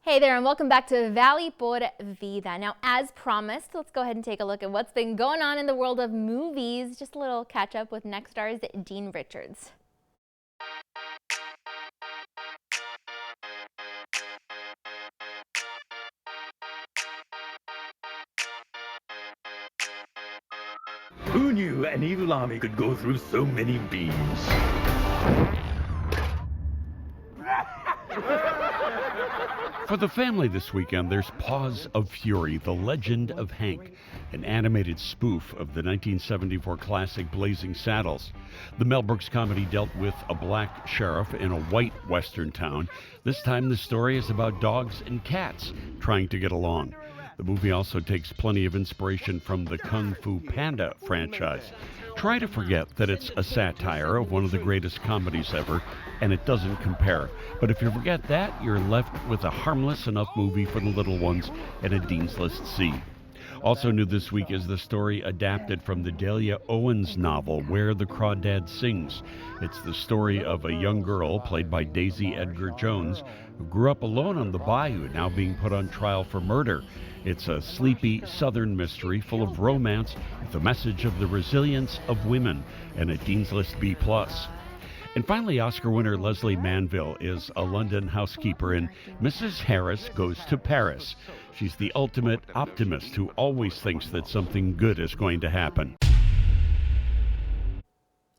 Hey there, and welcome back to Valley por Vida. Now, as promised, let's go ahead and take a look at what's been going on in the world of movies. Just a little catch up with Nexstar's Dean Richards. Who knew an evil army could go through so many beams? For the family this weekend, there's Paws of Fury, The Legend of Hank, an animated spoof of the 1974 classic Blazing Saddles. The Mel Brooks comedy dealt with a black sheriff in a white western town. This time the story is about dogs and cats trying to get along. The movie also takes plenty of inspiration from the Kung Fu Panda franchise. Try to forget that it's a satire of one of the greatest comedies ever, and it doesn't compare. But if you forget that, you're left with a harmless enough movie for the little ones and a Dean's List C. Also new this week is the story adapted from the Delia Owens novel, Where the Crawdad Sings. It's the story of a young girl, played by Daisy Edgar Jones, who grew up alone on the bayou, now being put on trial for murder. It's a sleepy southern mystery full of romance with a message of the resilience of women and a Dean's List B+. And finally, Oscar winner Leslie Manville is a London housekeeper in Mrs. Harris Goes to Paris. She's the ultimate optimist who always thinks that something good is going to happen.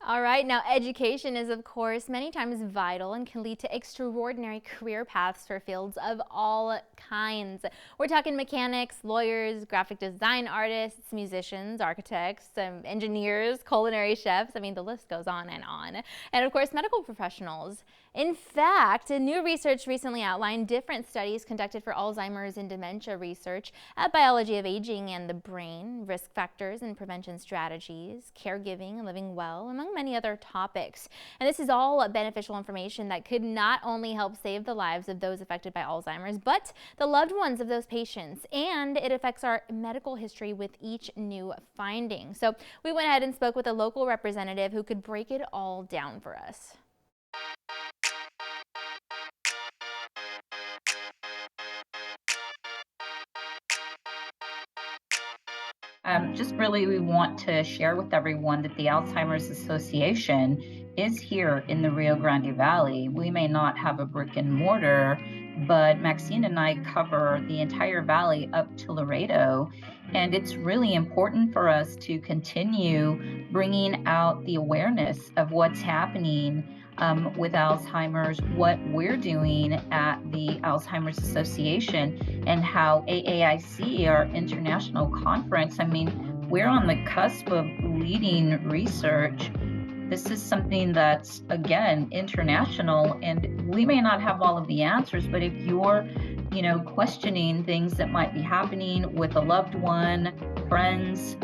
All right, now education is, of course, many times vital and can lead to extraordinary career paths for fields of all kinds. We're talking mechanics, lawyers, graphic design artists, musicians, architects, engineers, culinary chefs. I mean, the list goes on. And of course, medical professionals. In fact, new research recently outlined different studies conducted for Alzheimer's and dementia research, biology of aging and the brain, risk factors and prevention strategies, caregiving and living well, among many other topics. And this is all beneficial information that could not only help save the lives of those affected by Alzheimer's, but the loved ones of those patients. And it affects our medical history with each new finding. So we went ahead and spoke with a local representative who could break it all down for us. Just really, we want to share with everyone that the Alzheimer's Association is here in the Rio Grande Valley. We may not have a brick and mortar, but Maxine and I cover the entire valley up to Laredo. And it's really important for us to continue bringing out the awareness of what's happening with Alzheimer's, what we're doing at the Alzheimer's Association, and how AAIC, our international conference, I mean, we're on the cusp of leading research. This is something that's, again, international, and we may not have all of the answers, but if you're, questioning things that might be happening with a loved one, friends,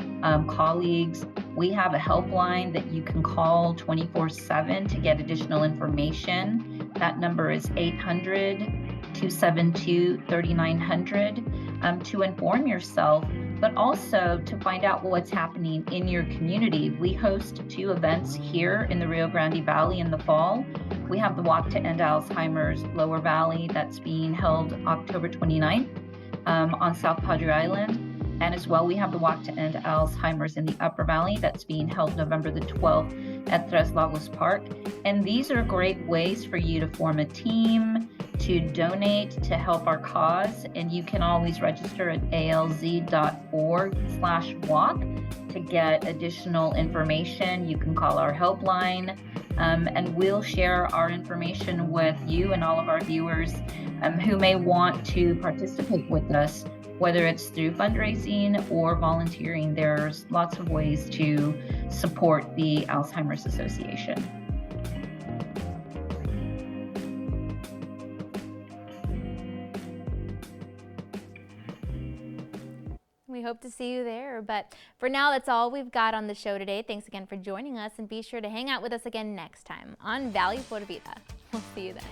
colleagues, we have a helpline that you can call 24/7 to get additional information. That number is 800-272-3900 to inform yourself, but also to find out what's happening in your community. We host 2 events here in the Rio Grande Valley in the fall. We have the Walk to End Alzheimer's Lower Valley that's being held October 29th on South Padre Island. And as well, we have the Walk to End Alzheimer's in the Upper Valley that's being held November the 12th at Tres Lagos Park. And these are great ways for you to form a team, to donate, to help our cause. And you can always register at alz.org/walk to get additional information. You can call our helpline, and we'll share our information with you and all of our viewers who may want to participate with us, whether it's through fundraising or volunteering. There's lots of ways to support the Alzheimer's Association. We hope to see you there. But for now, that's all we've got on the show today. Thanks again for joining us, and be sure to hang out with us again next time on Valley por Vida. We'll see you then.